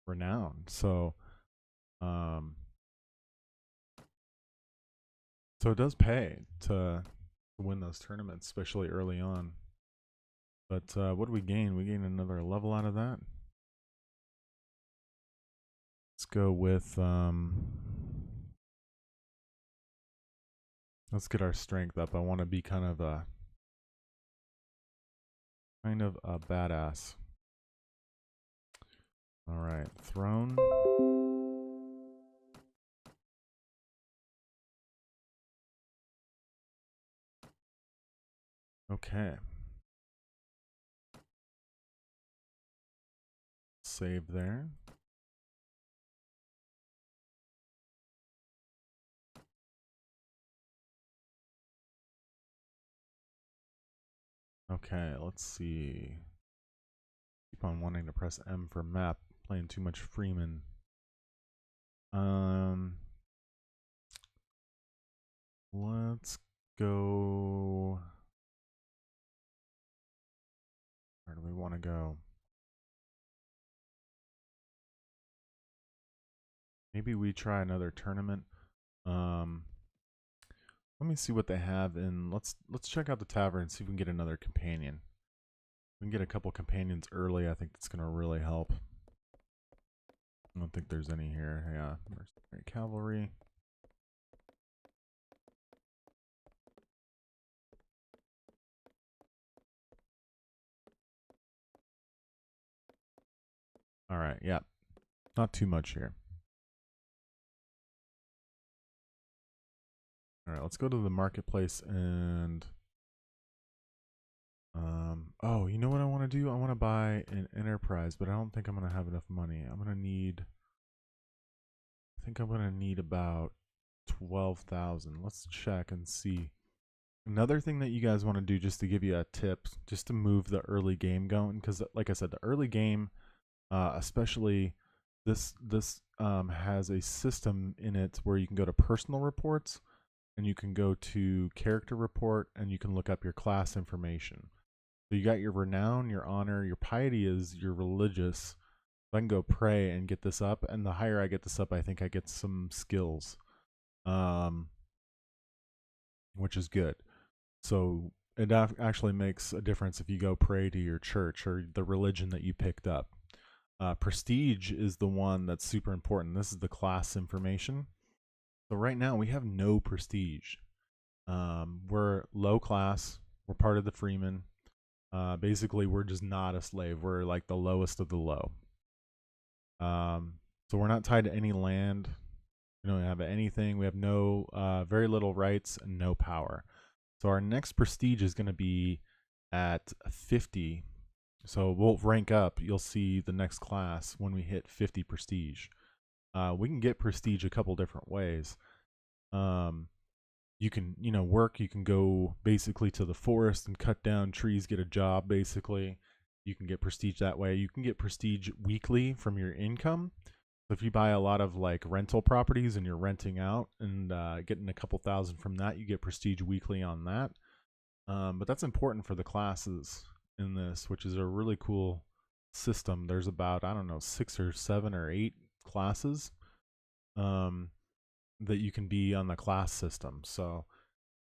renown. So so it does pay to win those tournaments, especially early on. But what do we gain? We gain another level out of that. Let's go with let's get our strength up. I want to be kind of a badass. All right, throne. Okay. Save there. Okay, let's see. Keep on wanting to press M for map. Playing too much Freeman. Let's go. Where do we want to go? Maybe we try another tournament. Let me see what they have in. Let's check out the tavern and see if we can get another companion. We can get a couple companions early. I think that's gonna really help. I don't think there's any here. Yeah, mercenary cavalry. All right, yeah, not too much here. All right, let's go to the marketplace and oh, you know what I want to do? I want to buy an enterprise, but I don't think I'm gonna have enough money. I think I'm gonna need about 12,000. Let's check and see. Another thing that you guys want to do, just to give you a tip, just to move the early game going, because like I said, the early game, especially this has a system in it where you can go to personal reports and you can go to character report and you can look up your class information. So you got your renown, your honor, your piety is your religious. So I can go pray and get this up, and the higher I get this up, I think I get some skills, which is good. So it actually makes a difference if you go pray to your church or the religion that you picked up. Prestige is the one that's super important. This is the class information. So right now we have no prestige. We're low class. We're part of the freemen. Basically, we're just not a slave. We're like the lowest of the low. So we're not tied to any land. We don't have anything. We have no, very little rights and no power. So our next prestige is going to be at 50. So we'll rank up. You'll see the next class when we hit 50 prestige. We can get prestige a couple different ways. You can, work. You can go basically to the forest and cut down trees, get a job basically. You can get prestige that way. You can get prestige weekly from your income. So if you buy a lot of like rental properties and you're renting out and getting a couple thousand from that, you get prestige weekly on that. But that's important for the classes in this, which is a really cool system. There's about, I don't know, 6 or 7 or 8 classes that you can be on the class system. So,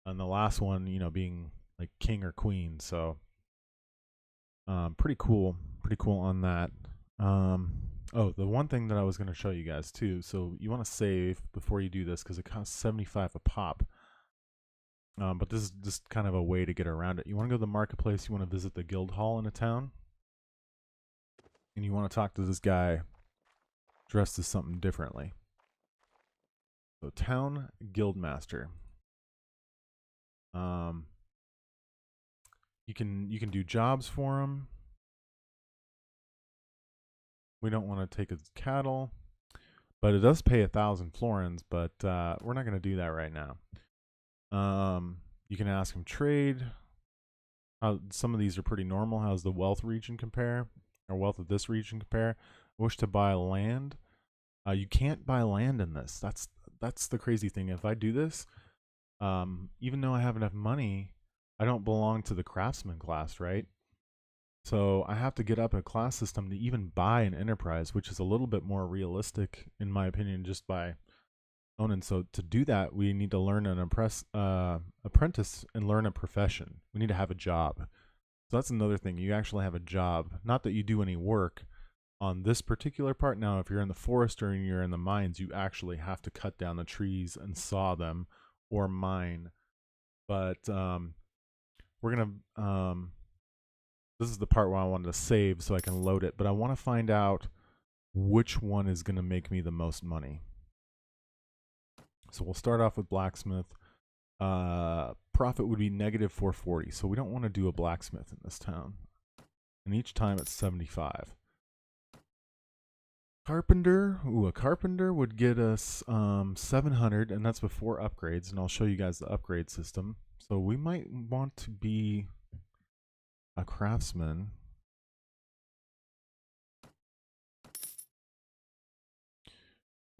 and the last one, being like king or queen. So, pretty cool on that. Oh, the one thing that I was going to show you guys too. So you want to save before you do this because it costs 75 a pop. But this is just kind of a way to get around it. You want to go to the marketplace. You want to visit the guild hall in a town. And you want to talk to this guy dressed as something differently. So town guild master. You can do jobs for him. We don't want to take his cattle, but it does pay 1,000 florins. But we're not going to do that right now. You can ask him trade. Some of these are pretty normal. How's the wealth region compare? Or wealth of this region compare? Wish to buy land. You can't buy land in this. That's the crazy thing. If I do this, even though I have enough money, I don't belong to the craftsman class, right? So I have to get up a class system to even buy an enterprise, which is a little bit more realistic, in my opinion, just by owning. So to do that, we need to learn an apprentice and learn a profession. We need to have a job. So that's another thing. You actually have a job. Not that you do any work on this particular part. Now, if you're in the forest or you're in the mines, you actually have to cut down the trees and saw them or mine. But we're going to, this is the part where I wanted to save so I can load it. But I want to find out which one is going to make me the most money. So we'll start off with blacksmith. Profit would be negative 440. So we don't want to do a blacksmith in this town. And each time it's 75. Carpenter, a carpenter would get us 700, and that's before upgrades, and I'll show you guys the upgrade system. So we might want to be a craftsman.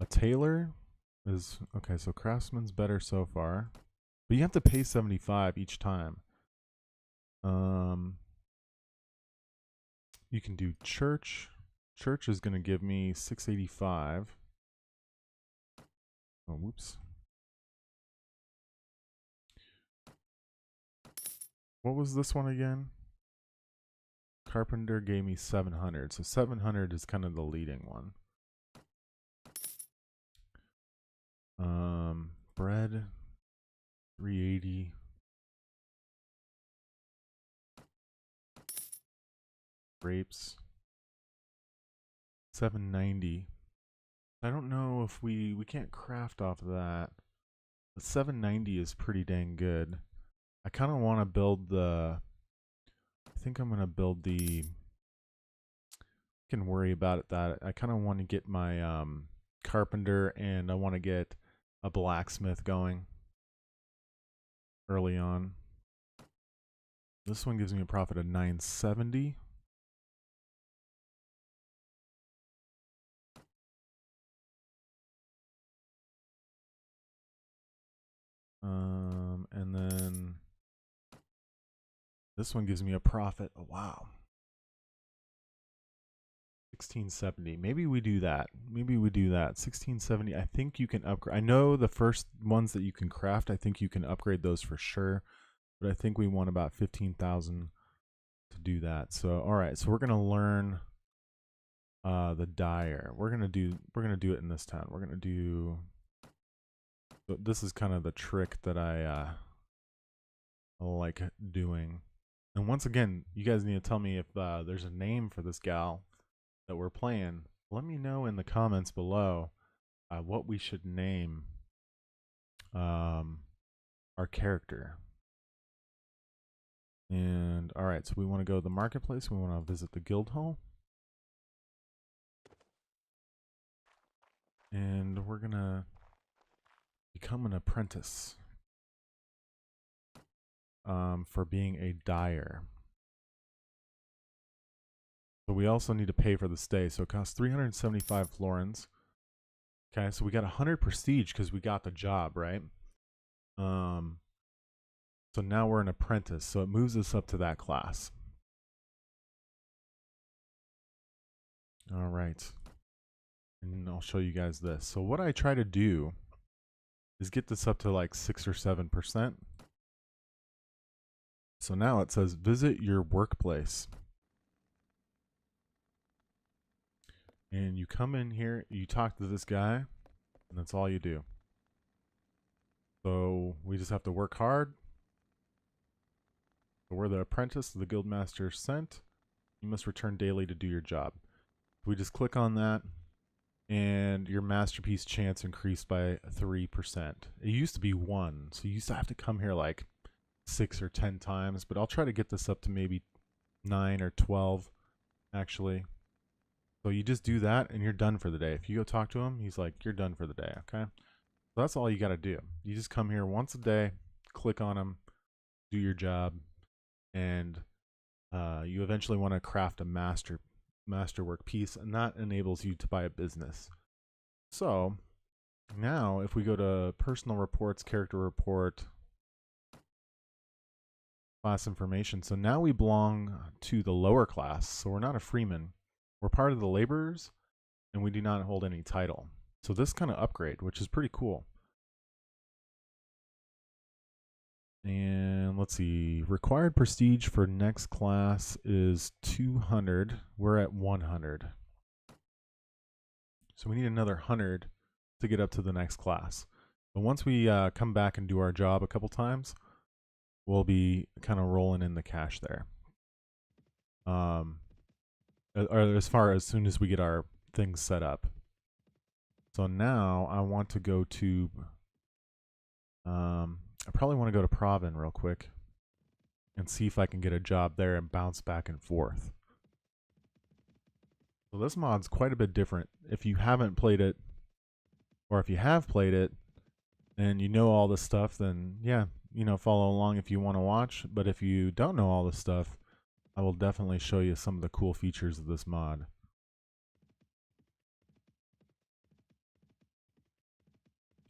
A tailor is, okay, so craftsman's better so far. But you have to pay 75 each time. You can do church. Church is going to give me 685. Oh, whoops. What was this one again? Carpenter gave me 700. So 700 is kind of the leading one. Bread, 380. Grapes, 790. I don't know if we can't craft off of that. But 790 is pretty dang good. I kind of want to build the, I think I'm going to build the, can worry about it that I kind of want to get my carpenter, and I want to get a blacksmith going early on. This one gives me a profit of 970. And then this one gives me a profit. Oh, wow. 1670. Maybe we do that. Maybe we do that. 1670. I think you can upgrade. I know the first ones that you can craft, I think you can upgrade those for sure. But I think we want about 15,000 to do that. So, all right. So we're going to learn the dyer. We're going to do it in this town. We're going to do, so this is kind of the trick that I like doing. And once again, you guys need to tell me if there's a name for this gal that we're playing. Let me know in the comments below what we should name our character. And all right, so we want to go to the marketplace. We want to visit the guild hall. And we're going to become an apprentice for being a dyer. So we also need to pay for the stay. So it costs 375 florins. Okay, so we got 100 prestige because we got the job, right? So now we're an apprentice. So it moves us up to that class. All right. And I'll show you guys this. So what I try to do is get this up to like 6 or 7%. So now it says visit your workplace. And you come in here, you talk to this guy, and that's all you do. So we just have to work hard. So we're the apprentice the guildmaster sent. You must return daily to do your job. We just click on that, and your masterpiece chance increased by 3%. It used to be 1, so you used to have to come here like 6 or 10 times, but I'll try to get this up to maybe 9 or 12 actually. So you just do that and you're done for the day. If you go talk to him, he's like, you're done for the day, okay? So that's all you got to do. You just come here once a day, click on him, do your job, and you eventually want to craft a masterwork piece, and that enables you to buy a business. So now if we go to personal reports, character report, class information. So now we belong to the lower class. So we're not a freeman. We're part of the laborers, and we do not hold any title. So this kind of upgrade, which is pretty cool. And let's see, required prestige for next class is 200. We're at 100. So we need another 100 to get up to the next class. But once we come back and do our job a couple times, we'll be kind of rolling in the cash there. Or as soon as we get our things set up. So now I want to go to, I probably want to go to Provin real quick and see if I can get a job there and bounce back and forth. So this mod's quite a bit different. If you haven't played it, or if you have played it and you know all this stuff, then yeah, you know, follow along if you want to watch. But if you don't know all this stuff, I will definitely show you some of the cool features of this mod.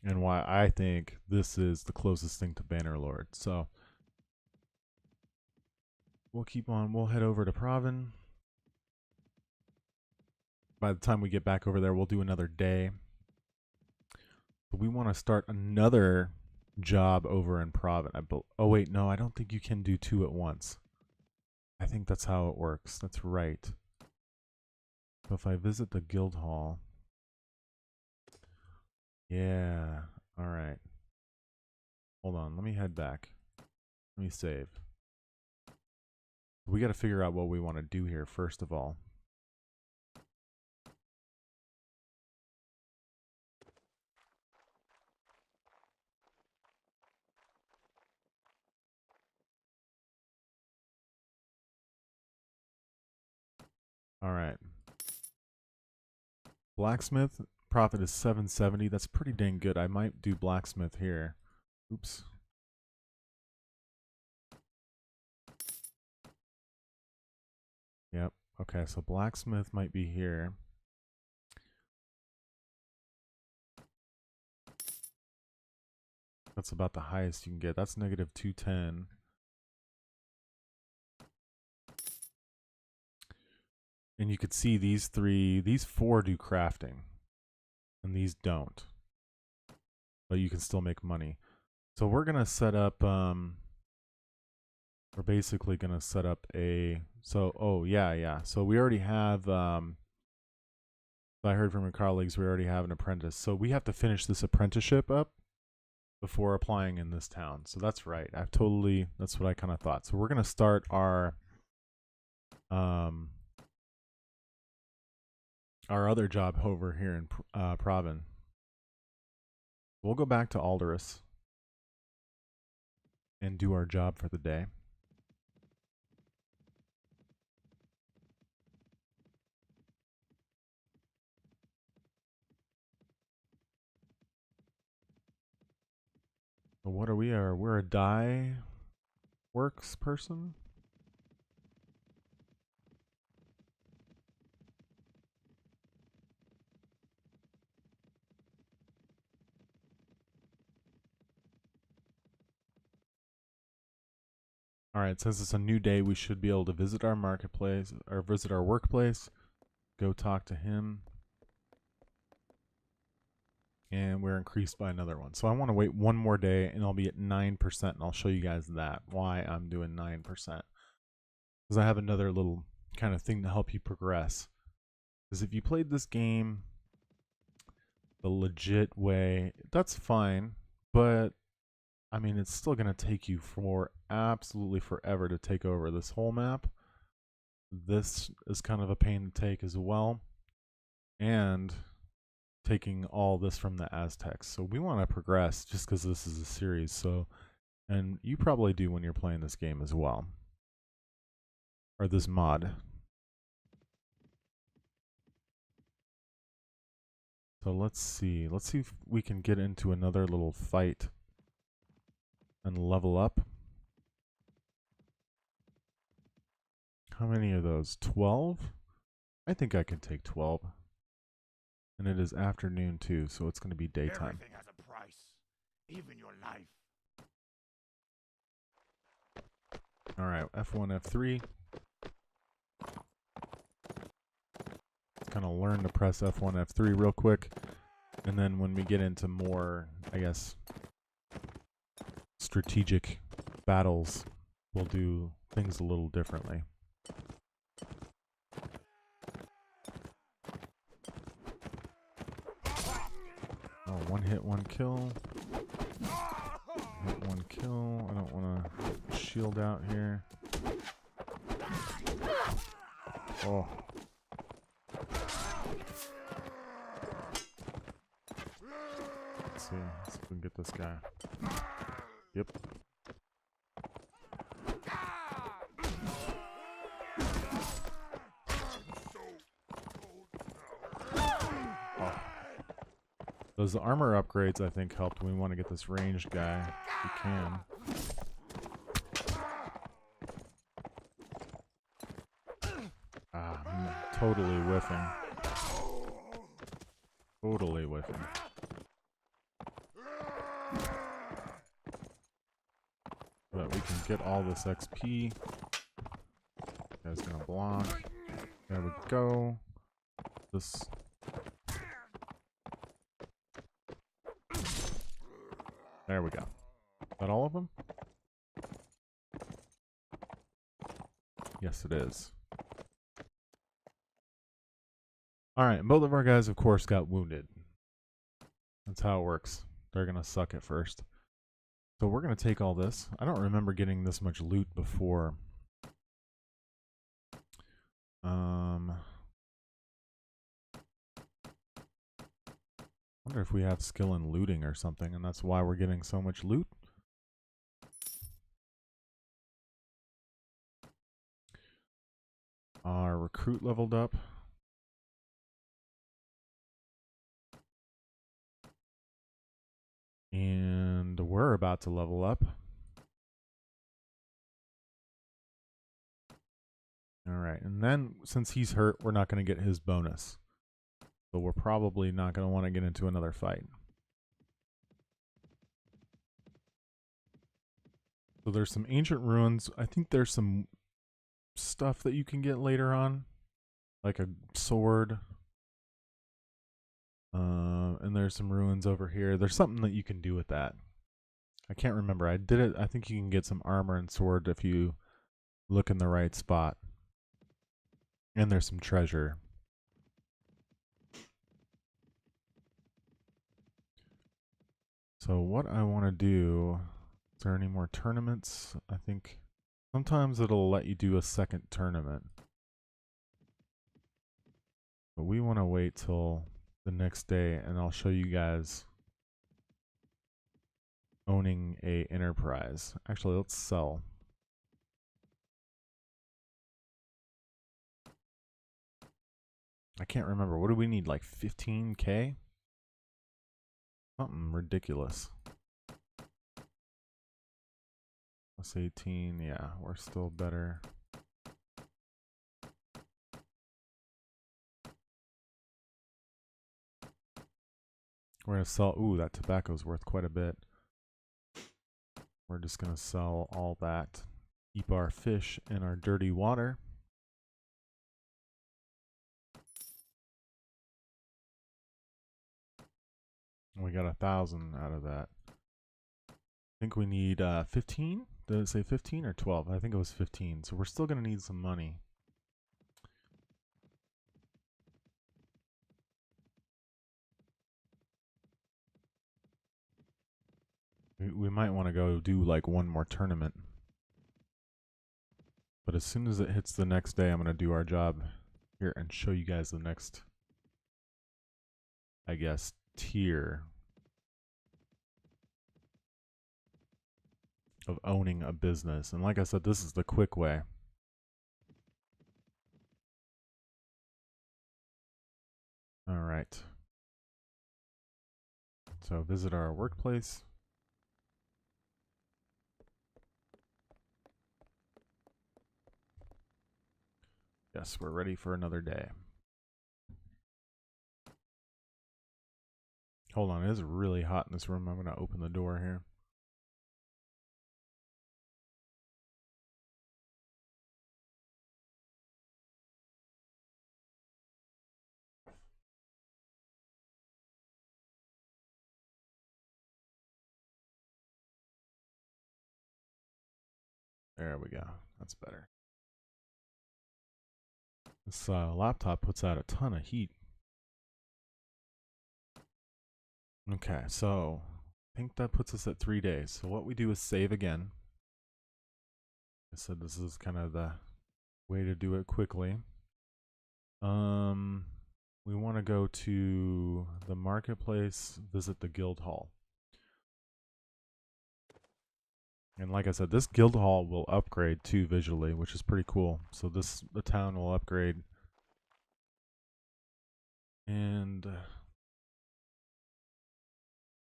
And why I think this is the closest thing to Bannerlord. So we'll keep on. We'll head over to Provin. By the time we get back over there, we'll do another day. But we want to start another job over in Provin. Oh wait, no, I don't think you can do two at once. I think that's how it works. That's right. So if I visit the guild hall. Yeah. All right. Hold on. Let me head back. Let me save. We got to figure out what we want to do here first of all. All right. Blacksmith profit is 770. That's pretty dang good. I might do blacksmith here. Oops. Yep. Okay, so blacksmith might be here. That's about the highest you can get. That's negative 210. And you could see these four do crafting. And these don't. But you can still make money. So we're going to set up, we're basically going to set up a, so, oh, yeah. So we already have, I heard from your colleagues, we already have an apprentice. So we have to finish this apprenticeship up before applying in this town. So that's right. That's what I kind of thought. So we're going to start our other job over here in Provin. We'll go back to Alderus and do our job for the day. So what are we? We're a dye works person. All right, since it's a new day, we should be able to visit our marketplace or visit our workplace. Go talk to him. And we're increased by another one. So I want to wait one more day and I'll be at 9%, and I'll show you guys that, why I'm doing 9%. Because I have another little kind of thing to help you progress. Because if you played this game the legit way, that's fine. But I mean, it's still going to take you for absolutely forever to take over this whole map. This is kind of a pain to take as well. And taking all this from the Aztecs. So we want to progress just because this is a series. So, and you probably do when you're playing this game as well. Or this mod. So let's see. Let's see if we can get into another little fight and level up. How many are those? 12? I think I can take 12. And it is afternoon too, so it's going to be daytime. Everything has a price, even your life. Alright, F1, F3. Kind of learn to press F1, F3 real quick. And then when we get into more, I guess, strategic battles, we'll do things a little differently. Oh, one hit, one kill. Hit, one kill. I don't want to shield out here. Oh. Let's see if we can get this guy. Yep. Those armor upgrades, I think, helped. We want to get this ranged guy if we can. Totally whiffing. Totally whiffing. But we can get all this XP. Guy's gonna block. There we go. This. There we go. Is that all of them? Yes, it is. Alright, both of our guys, of course, got wounded. That's how it works. They're going to suck at first. So we're going to take all this. I don't remember getting this much loot before. Wonder if we have skill in looting or something, and that's why we're getting so much loot. Our recruit leveled up. And we're about to level up. Alright, and then since he's hurt, we're not going to get his bonus. So we're probably not going to want to get into another fight. So there's some ancient ruins. I think there's some stuff that you can get later on. Like a sword. And there's some ruins over here. There's something that you can do with that. I can't remember. I did it. I think you can get some armor and sword if you look in the right spot. And there's some treasure. So what I want to do, is there any more tournaments? I think sometimes it'll let you do a second tournament. But we want to wait till the next day and I'll show you guys owning a enterprise. Actually, let's sell. I can't remember. What do we need? Like 15K? Something ridiculous. Plus 18. Yeah, we're still better. We're going to sell. Ooh, that tobacco's worth quite a bit. We're just going to sell all that. Keep our fish in our dirty water. We got 1,000 out of that. I think we need 15. Did it say 15 or 12? I think it was 15. So we're still going to need some money. We might want to go do like one more tournament. But as soon as it hits the next day, I'm going to do our job here and show you guys the next, I guess, tier of owning a business. And like I said, this is the quick way. All right. So visit our workplace. Yes, we're ready for another day. Hold on, it is really hot in this room. I'm going to open the door here. There we go. That's better. This laptop puts out a ton of heat. Okay, so I think that puts us at 3 days. So what we do is save again. I said this is kind of the way to do it quickly. We want to go to the marketplace, visit the guild hall. And like I said, this guild hall will upgrade too visually, which is pretty cool. So the town will upgrade. And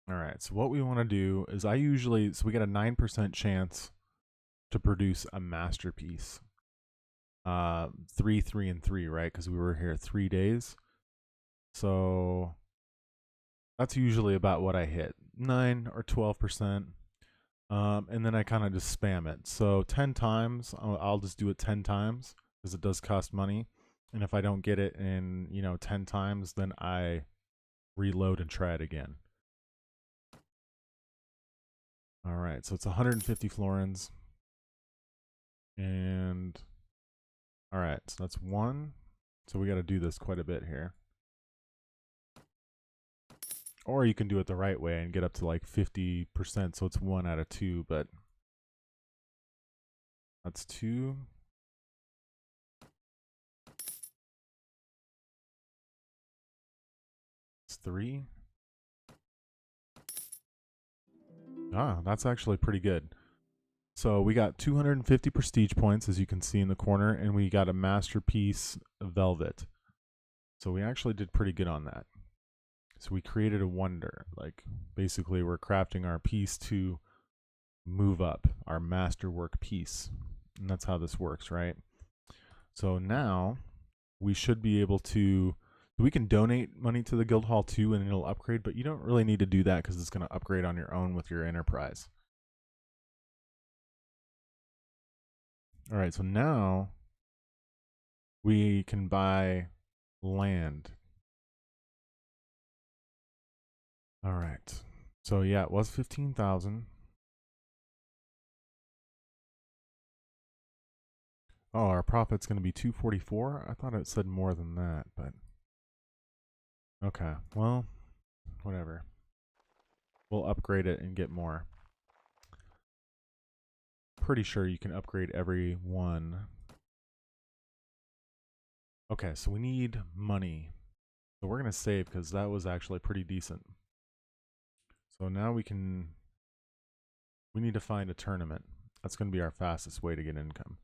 all right, so what we want to do is so we get a 9% chance to produce a masterpiece. 3, 3, and 3, right? Because we were here 3 days. So that's usually about what I hit, 9 or 12%. And then I kind of just spam it. So 10 times, I'll just do it 10 times because it does cost money. And if I don't get it in, 10 times, then I reload and try it again. All right, so it's 150 florins. And all right, so that's 1. So we got to do this quite a bit here. Or you can do it the right way and get up to like 50%, so it's 1 out of 2, but that's 2. It's 3. Ah, that's actually pretty good. So we got 250 prestige points, as you can see in the corner, and we got a masterpiece velvet. So we actually did pretty good on that. So we created a wonder. Like, basically, we're crafting our piece to move up, our masterwork piece. And that's how this works, right? So now we should be able to, we can donate money to the guild hall too, and it'll upgrade, but you don't really need to do that because it's going to upgrade on your own with your enterprise. All right, so now we can buy land. All right. So yeah, it was 15,000. Oh, our profit's going to be 244. I thought it said more than that, but okay. Well, whatever. We'll upgrade it and get more. Pretty sure you can upgrade every one. Okay, so we need money. So we're going to save because that was actually pretty decent. So now we need to find a tournament. That's going to be our fastest way to get income.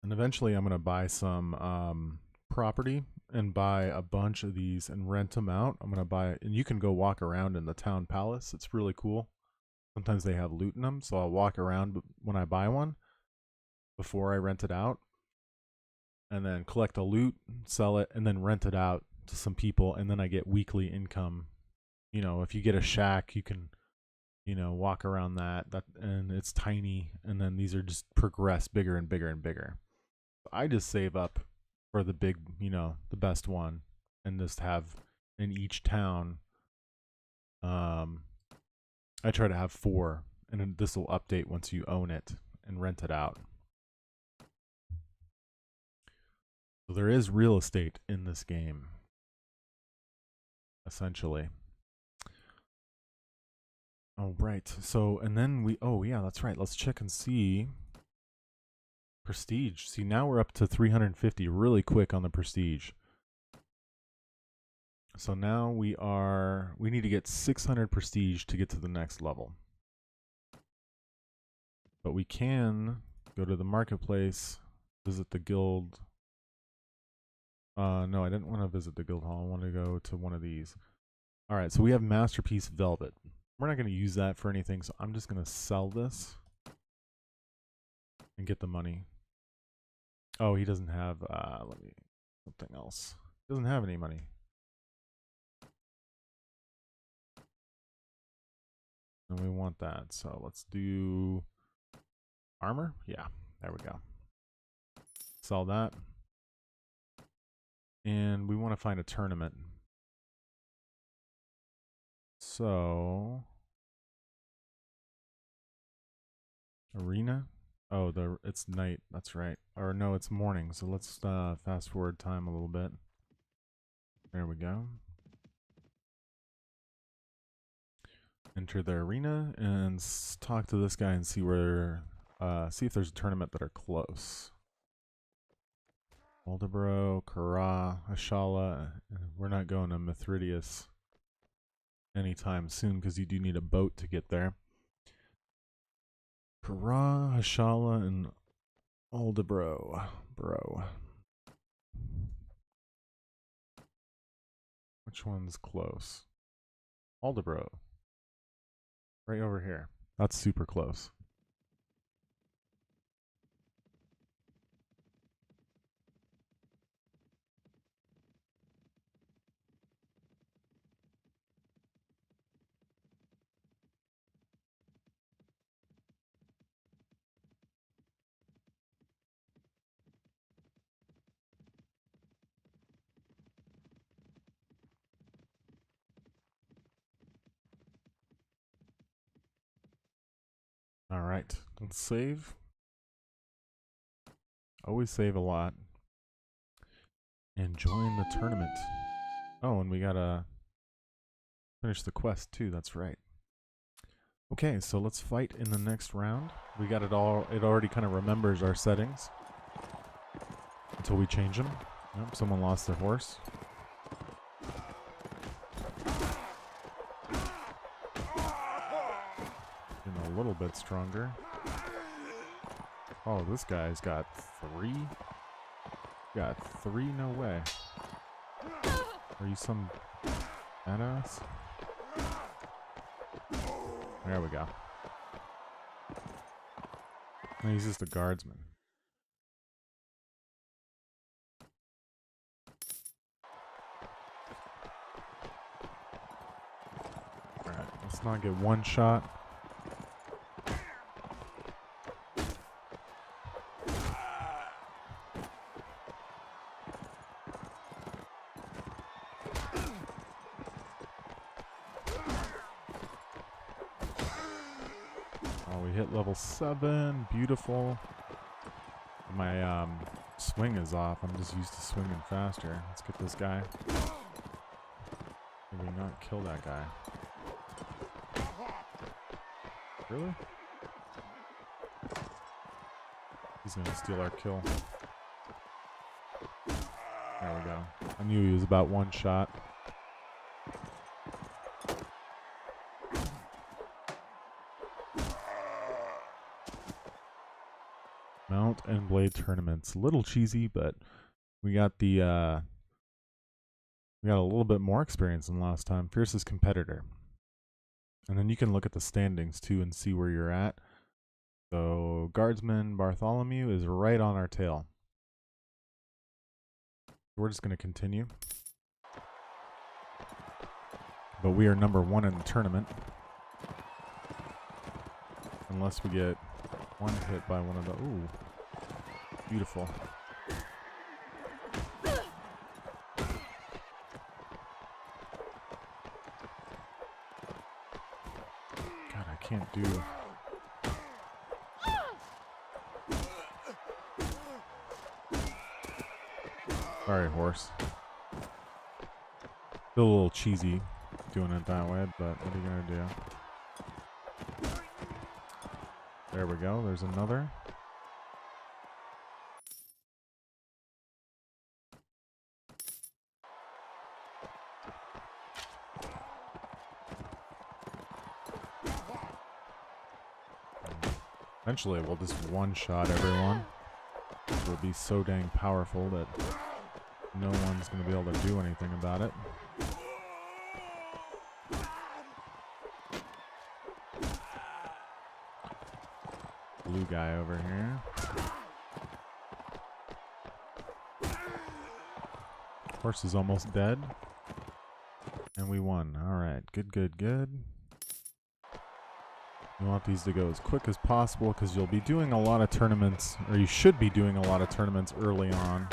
And eventually I'm going to buy some property and buy a bunch of these and rent them out. I'm going to buy, and you can go walk around in the town palace. It's really cool. Sometimes they have loot in them, so I'll walk around when I buy one before I rent it out, and then collect the loot, sell it, and then rent it out to some people, and then I get weekly income. If you get a shack, you can, walk around that, and it's tiny, and then these are just progress bigger and bigger and bigger. I just save up for the big, the best one, and just have in each town. I try to have 4, and this will update once you own it and rent it out. So there is real estate in this game, essentially. Oh, right. So, and then oh yeah, that's right. Let's check and see. Prestige. See, now we're up to 350 really quick on the prestige. So now we need to get 600 prestige to get to the next level. But we can go to the marketplace, visit the guild. No, I didn't want to visit the guild hall. I want to go to one of these. All right, so we have Masterpiece Velvet. We're not going to use that for anything, so I'm just going to sell this and get the money. Oh, he doesn't have, something else. He doesn't have any money. And we want that, so let's do armor. Yeah, there we go. Sell that. And we want to find a tournament. So, Arena? Oh, it's night. That's right. Or no, it's morning. So let's fast forward time a little bit. There we go. Enter the arena and talk to this guy and see where, see if there's a tournament that are close. Aldebro, Kara, Ashala. We're not going to Mithridius anytime soon because you do need a boat to get there. Kara, Ashala, and Aldebro. Bro. Which one's close? Aldebro. Right over here. That's super close. All right, let's save. Always save a lot. And join the tournament. Oh, and we gotta finish the quest too, that's right. Okay, so let's fight in the next round. We got it all, it already kind of remembers our settings. Until we change them. Nope, someone lost their horse. Getting a little bit stronger. Oh, this guy's got 3? Got 3? No way. Are you some Aetas? There we go. No, he's just a guardsman. Alright, let's not get one shot. Hit level 7, beautiful. My swing is off. I'm just used to swinging faster. Let's get this guy. Maybe not kill that guy. Really? He's gonna steal our kill. There we go. I knew he was about one shot. Mount and blade tournaments. A little cheesy, but we got the we got a little bit more experience than last time. Fiercest competitor. And then you can look at the standings too and see where you're at. So Guardsman Bartholomew is right on our tail. We're just going to continue. But we are number 1 in the tournament. Unless we get one hit by one of the... Ooh. Beautiful. God, I can't do... Sorry, horse. Still a little cheesy doing it that way, but what are you gonna do? There we go, there's another. Eventually we'll just one-shot everyone. We'll be so dang powerful that no one's going to be able to do anything about it. Blue guy over here. Horse is almost dead. And we won. Alright, good, good, good. You want these to go as quick as possible because you'll be doing a lot of tournaments, or you should be doing a lot of tournaments early on.